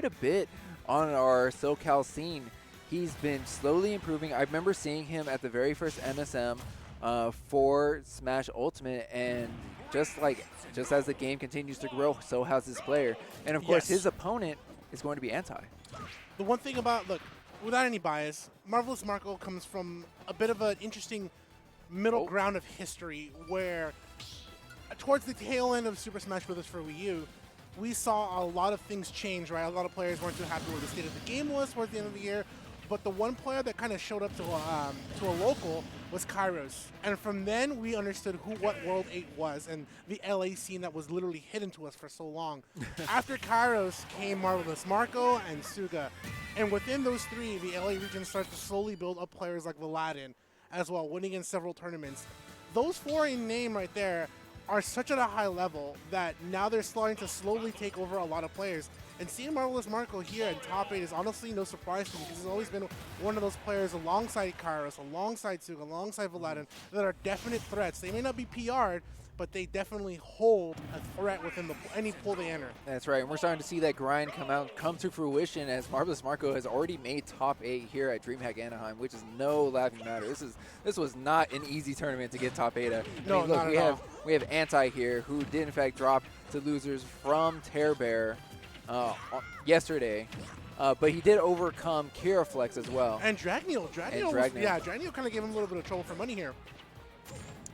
a bit on our SoCal scene. He's been slowly improving. I remember seeing him at the very first MSM for Smash Ultimate, and just as the game continues to grow, so has this player. And of course, his Yes. opponent is going to be Anti. The one thing about, look, without any bias, Marvelous Marco comes from a bit of an interesting middle Oh. ground of history where towards the tail end of Super Smash Bros. For Wii U, we saw a lot of things change, right? A lot of players weren't too happy with the state of the game was towards the end of the year. But the one player that kind of showed up to a local was Kairos. And from then, we understood what World 8 was and the LA scene that was literally hidden to us for so long. After Kairos came Marvelous Marco and Suga. And within those three, the LA region starts to slowly build up players like Vladen as well, winning in several tournaments. Those four in name right there are such at a high level that now they're starting to slowly take over a lot of players. And seeing Marvelous Marco here in top 8 is honestly no surprise to me because he's always been one of those players alongside Kairos, alongside Suga, alongside Vladen that are definite threats. They may not be PR'd, but they definitely hold a threat within any pool they enter. That's right, and we're starting to see that grind come to fruition as Marvelous Marco has already made top 8 here at Dreamhack Anaheim, which is no laughing matter. This was not an easy tournament to get top 8 at. No, look, not at all. we have Anti here, who did in fact drop to losers from Tear Bear yesterday. But he did overcome Kiraflex as well. And Dragneel. Yeah, Dragneel kind of gave him a little bit of trouble for money here.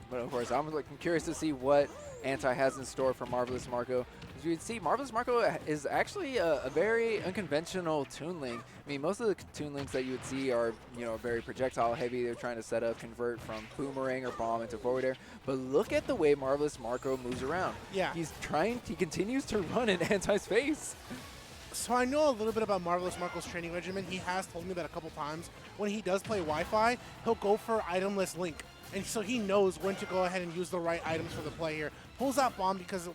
But of course, I'm curious to see what Anti has in store for Marvelous Marco. As you can see, Marvelous Marco is actually a very unconventional Toon Link. I mean, most of the Toon Links that you would see are, very projectile heavy. They're trying to set up, convert from boomerang or bomb into forward air. But look at the way Marvelous Marco moves around. Yeah. He continues to run in Anti's face. So I know a little bit about Marvelous Marco's training regimen. He has told me that a couple times. When he does play Wi-Fi, he'll go for itemless Link. And so he knows when to go ahead and use the right items for the play here. Pulls out bomb because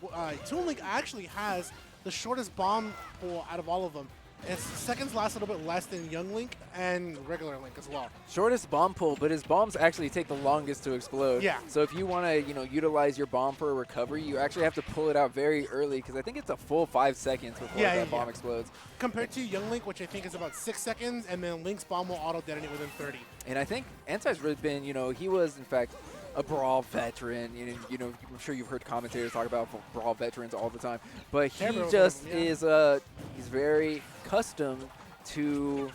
Toon Link actually has the shortest bomb pool out of all of them. And seconds last a little bit less than Young Link and regular Link as well. Shortest bomb pull, but his bombs actually take the longest to explode. Yeah. So if you want to, utilize your bomb for a recovery, you actually have to pull it out very early because I think it's a full 5 seconds before that bomb explodes. Compared to Young Link, which I think is about 6 seconds, and then Link's bomb will auto-detonate within 30. And I think Anti's really been, he was in fact a Brawl veteran. I'm sure you've heard commentators talk about Brawl veterans all the time, but he just is he's very accustomed to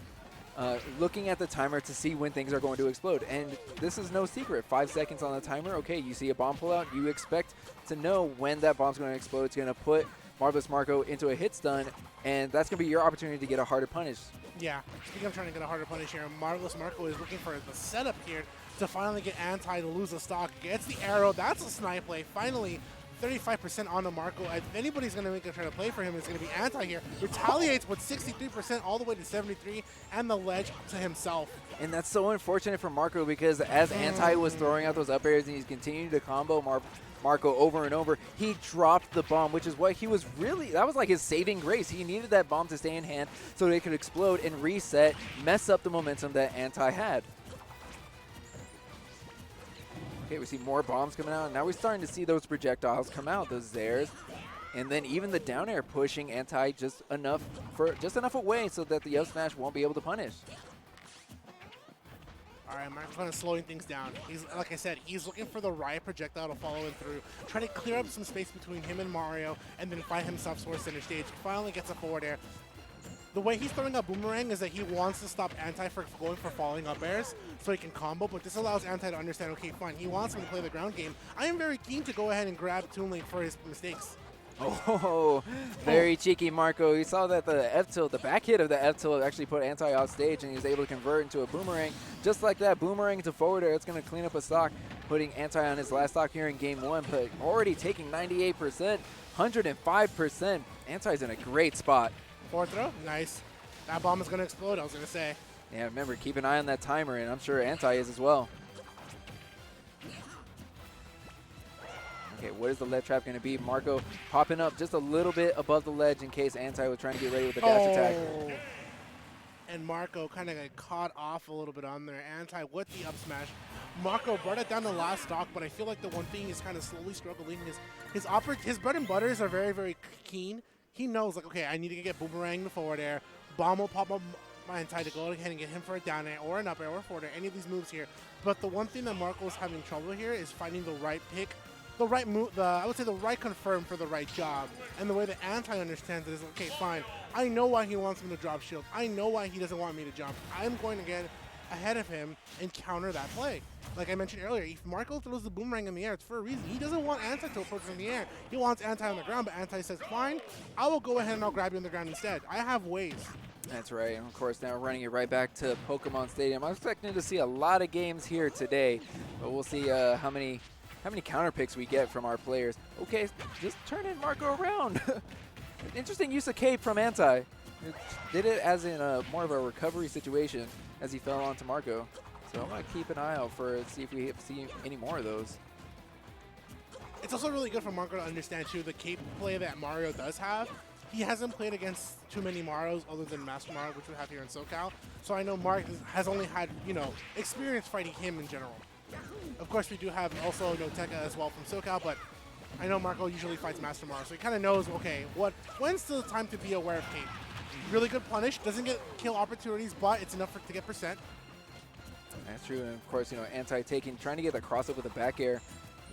looking at the timer to see when things are going to explode. And this is no secret. 5 seconds on the timer. Okay, you see a bomb pull out. You expect to know when that bomb's going to explode. It's going to put Marvelous Marco into a hit stun, and that's going to be your opportunity to get a harder punish. Yeah, speaking of trying to get a harder punish here, Marvelous Marco is looking for the setup here to finally get Anti to lose the stock. Gets the arrow. That's a snipe play. Finally, 35% on the Marco. If anybody's going to make a try to play for him, it's going to be Anti here. Retaliates with 63% all the way to 73 and the ledge to himself. And that's so unfortunate for Marco because as Anti was throwing out those up airs and he's continuing to combo Marco over and over, he dropped the bomb, which is what he was that was like his saving grace. He needed that bomb to stay in hand so they could explode and reset, mess up the momentum that Anti had. Okay, we see more bombs coming out, and now we're starting to see those projectiles come out, those Zairs. And then even the down air pushing Anti just enough away so that the up smash won't be able to punish. All right, Marco's kind of slowing things down. He's, like I said, he's looking for the right projectile to follow him through, trying to clear up some space between him and Mario, and then find himself towards center stage. Finally gets a forward air. The way he's throwing out Boomerang is that he wants to stop Anti from going for falling up airs so he can combo, but this allows Anti to understand, okay, fine, he wants him to play the ground game. I am very keen to go ahead and grab Toon Link for his mistakes. Oh, very cheeky Marco. You saw that the F-tilt, the back hit of the F-tilt actually put Anti off stage, and he was able to convert into a Boomerang. Just like that, Boomerang to forward air. It's going to clean up a stock, putting Anti on his last stock here in Game 1, but already taking 98%, 105%. Anti's in a great spot. Forward throw, nice. That bomb is going to explode, I was going to say. Yeah, remember, keep an eye on that timer, and I'm sure Anti is as well. Okay, what is the ledge trap going to be? Marco popping up just a little bit above the ledge in case Anti was trying to get ready with a dash attack. And Marco kind of got caught off a little bit on there. Anti with the up smash. Marco brought it down the last stock, but I feel like the one thing he's kind of slowly struggling is his bread and butters are very, very keen. he knows, like, okay, I need to get Boomerang the forward air. Bomb will pop up my Anti to go ahead and get him for a down air or an up air or a forward air, any of these moves here. But the one thing that Marco's having trouble here is finding the right pick, the right move, I would say the right confirm for the right job. And the way that Anti understands it is, okay, fine, I know why he wants me to drop shield. I know why he doesn't want me to jump. I'm going to get ahead of him and counter that play. Like I mentioned earlier, if Marco throws the Boomerang in the air, it's for a reason. He doesn't want Anti to approach in the air. He wants Anti on the ground, but Anti says, fine, I will go ahead and I'll grab you on the ground instead. I have ways. That's right. And of course, now running it right back to Pokemon Stadium. I'm expecting to see a lot of games here today, but we'll see how many counter picks we get from our players. Okay, just turning Marco around. Interesting use of cape from Anti. Did it as in more of a recovery situation as he fell onto Marco. So I'm going to keep an eye out for it, see if we see any more of those. It's also really good for Marco to understand, too, the cape play that Mario does have. He hasn't played against too many Marios other than Master Mario, which we have here in SoCal. So I know Mark has only had, experience fighting him in general. Of course, we do have also Noteka as well from SoCal, but I know Marco usually fights Master Mario, so he kind of knows, okay, when's the time to be aware of cape. Really good punish, doesn't get kill opportunities, but it's enough to get percent. That's true, and of course, Anti trying to get the crossover with the back air.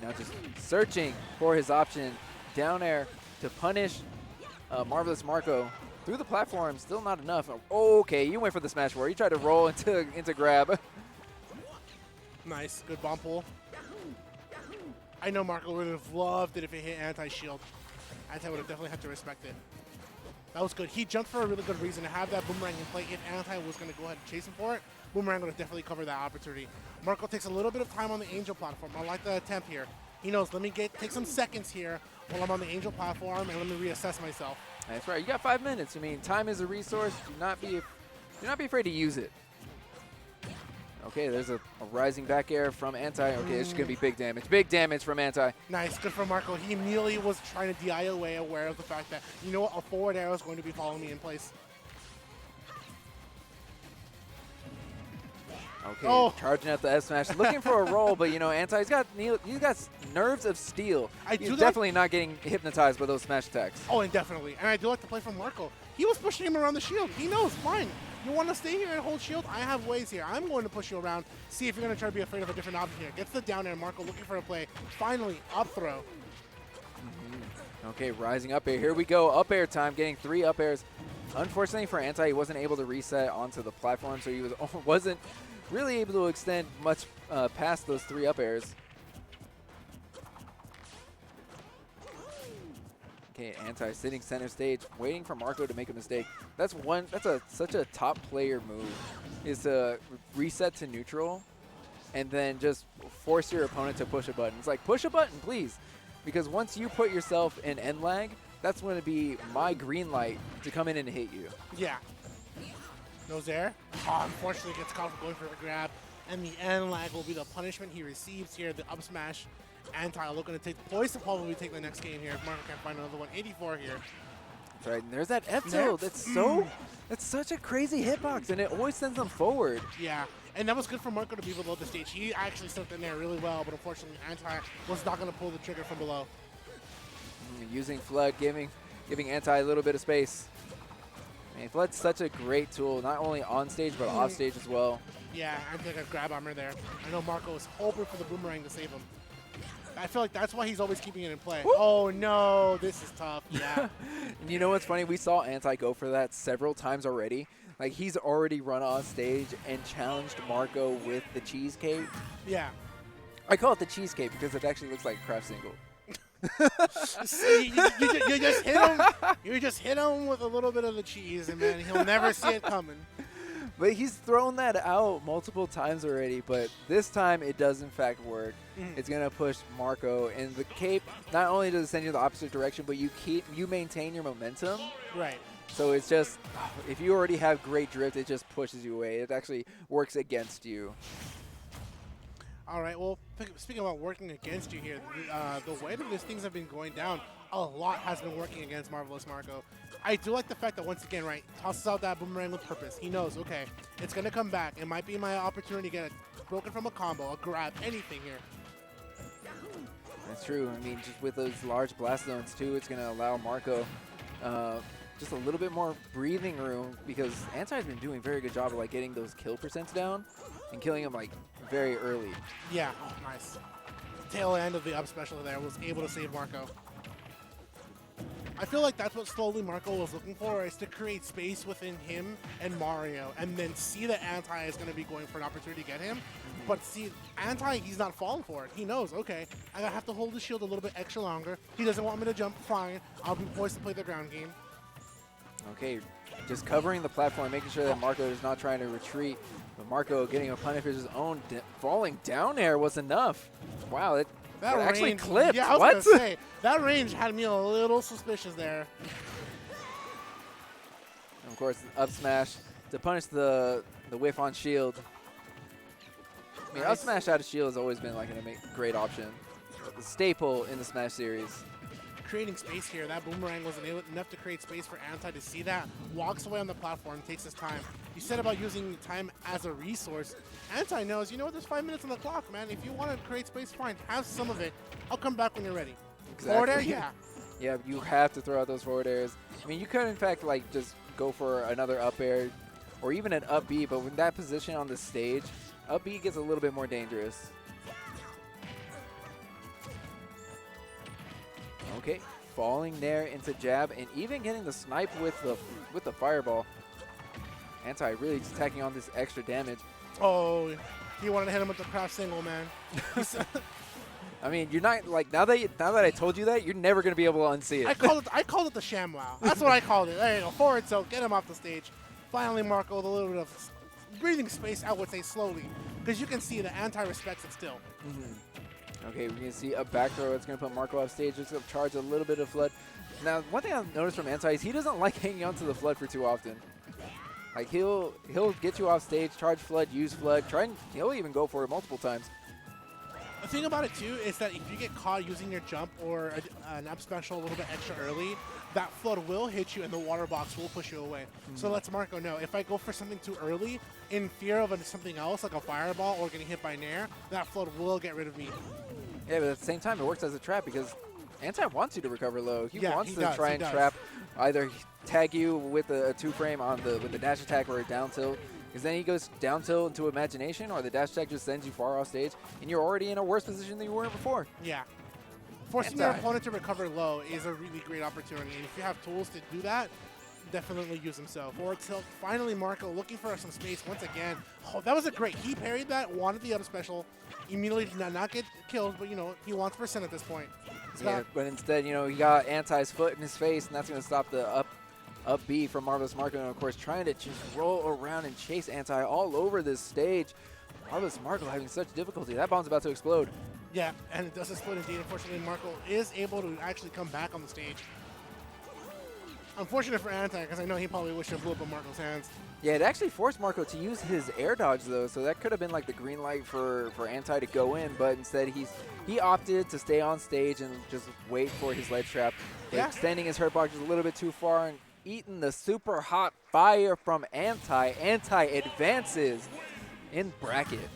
Now just searching for his option. Down air to punish Marvelous Marco through the platform. Still not enough. Okay, you went for the smash war. You tried to roll into grab. Nice, good bomb pull. I know Marco would have loved it if it hit Anti-shield. Anti would have definitely had to respect it. That was good. He jumped for a really good reason to have that Boomerang in play. If Anti was going to go ahead and chase him for it, Boomerang would have definitely covered that opportunity. Marco takes a little bit of time on the Angel platform. I like the attempt here. He knows, let me take some seconds here while I'm on the Angel platform and let me reassess myself. That's right. You got 5 minutes. I mean, time is a resource. Do not be afraid to use it. Okay, there's a rising back air from Anti. Okay, this is going to be big damage. Big damage from Anti. Nice. Good for Marco. He immediately was trying to DI away, aware of the fact that, you know what, a forward arrow is going to be following me in place. Okay, charging out the F smash, looking for a roll, but Anti's got nerves of steel. He's definitely not getting hypnotized by those smash attacks. Oh, and definitely. And I do like the play from Marco. He was pushing him around the shield. He knows, fine. You want to stay here and hold shield? I have ways here. I'm going to push you around. See if you're going to try to be afraid of a different option here. Gets the down air. Marco looking for a play. Finally, up throw. Okay, rising up air. Here we go. Up air time. Getting 3 up airs. Unfortunately for Anti, he wasn't able to reset onto the platform, so he wasn't really able to extend much past those 3 up airs. Okay, Anti sitting center stage, waiting for Marco to make a mistake. That's such a top player move, is to reset to neutral and then just force your opponent to push a button. It's like, push a button, please. Because once you put yourself in end lag, that's going to be my green light to come in and hit you. Yeah. Nose air. Oh, unfortunately gets caught for going for the grab. And the end lag will be the punishment he receives here. The up smash. Anti looking to take poised to probably take the next game here if Marco can't find another one. 84 here. That's right. And there's that F tilt. That's such a crazy hitbox, and it always sends them forward. Yeah. And that was good for Marco to be below the stage. He actually stepped in there really well, but unfortunately Anti was not going to pull the trigger from below. Using Flood, giving Anti a little bit of space. I mean, Flood's such a great tool, not only on stage, but off stage as well. Yeah, Anti got grab armor there. I know Marco was hoping for the Boomerang to save him. I feel like that's why he's always keeping it in play. Woo! Oh, no, this is tough. Yeah. And you know what's funny? We saw Anti go for that several times already. Like, he's already run on stage and challenged Marco with the cheesecake. Yeah. I call it the cheesecake because it actually looks like a craft single. See, you just hit him. You just hit him with a little bit of the cheese, and man, he'll never see it coming. But he's thrown that out multiple times already, but this time it does in fact work. It's going to push Marco, and the cape, not only does it send you the opposite direction, but you maintain your momentum. Right. So it's just, if you already have great drift, it just pushes you away. It actually works against you. All right, well, speaking about working against you here, the way that these things have been going down, a lot has been working against Marvelous Marco. I do like the fact that, once again, right, tosses out that Boomerang with purpose. He knows, okay, it's going to come back. It might be my opportunity to get it broken from a combo, a grab, anything here. That's true. I mean, just with those large blast zones, too, it's going to allow Marco just a little bit more breathing room because Anti's been doing a very good job of like getting those kill percents down and killing them like very early. Yeah, nice. Tail end of the up special there was able to save Marco. I feel like that's what slowly Marco was looking for, is to create space within him and Mario, and then see that Anti is going to be going for an opportunity to get him. But see, Anti, he's not falling for it. He knows, okay, I have to hold the shield a little bit extra longer. He doesn't want me to jump, fine. I'll be poised to play the ground game. Okay, just covering the platform, making sure that Marco is not trying to retreat. But Marco getting a punish of his own, falling down air was enough. Wow, it actually range, clipped. Yeah, I was what? gonna say, that range had me a little suspicious there. And of course, up smash to punish the whiff on shield. I mean, up smash out of shield has always been like a great option. The staple in the Smash series. Creating space here. That boomerang wasn't enough to create space for Anti to see that. Walks away on the platform, takes his time. You said about using time as a resource. Anti knows, you know what, there's 5 minutes on the clock, man. If you want to create space, fine. Have some of it. I'll come back when you're ready. Exactly. Forward air, yeah. Yeah, you have to throw out those forward airs. I mean, you could, in fact, like just go for another up air or even an up B, but with that position on the stage, up B gets a little bit more dangerous. Okay, falling there into jab and even getting the snipe with the fireball. Anti really just tacking on this extra damage. Oh, he wanted to hit him with the craft single, man. I mean, you're not like now that I told you that, you're never gonna be able to unsee it. I called it the ShamWow. That's what I called it. There you go. Forward tilt, get him off the stage. Finally, Marco with a little bit of breathing space, I would say slowly, because you can see the Anti respects it still. Okay, we're gonna see a back throw. It's gonna put Marco off stage. Just gonna charge a little bit of flood. Now, one thing I've noticed from Anti is he doesn't like hanging on to the flood for too often. Like he'll get you off stage, charge flood, use flood, he'll even go for it multiple times. The thing about it too is that if you get caught using your jump or an up special a little bit extra early, that flood will hit you and the water box will push you away. So lets Marco know, if I go for something too early, in fear of something else like a fireball or getting hit by Nair, that flood will get rid of me. Yeah, but at the same time, it works as a trap because Anti wants you to recover low. He wants to try and trap, either tag you with a 2-frame with the dash attack or a down tilt. Because then he goes down tilt into imagination, or the dash attack just sends you far off stage, and you're already in a worse position than you were before. Yeah. Forcing your opponent to recover low is a really great opportunity. And if you have tools to do that, definitely use them. So forward tilt. Finally, Marco looking for some space once again. Oh, that was a great. He parried that, wanted the up special. Immediately did not get killed, but, you know, he wants % at this point. Yeah, but instead, you know, he got Anti's foot in his face, and that's going to stop the up B from Marvelous Marco, and of course trying to just roll around and chase Anti all over this stage. Marvelous Marco having such difficulty. That bomb's about to explode. Yeah, and it does explode indeed. Unfortunately, Marco is able to actually come back on the stage. Unfortunate for Anti, because I know he probably wished it blew up in Marco's hands. Yeah, it actually forced Marco to use his air dodge, though, so that could have been like the green light for Anti to go in, but instead he opted to stay on stage and just wait for his ledge trap, extending his hurt box just a little bit too far and eating the super hot fire from Anti. Anti advances in bracket.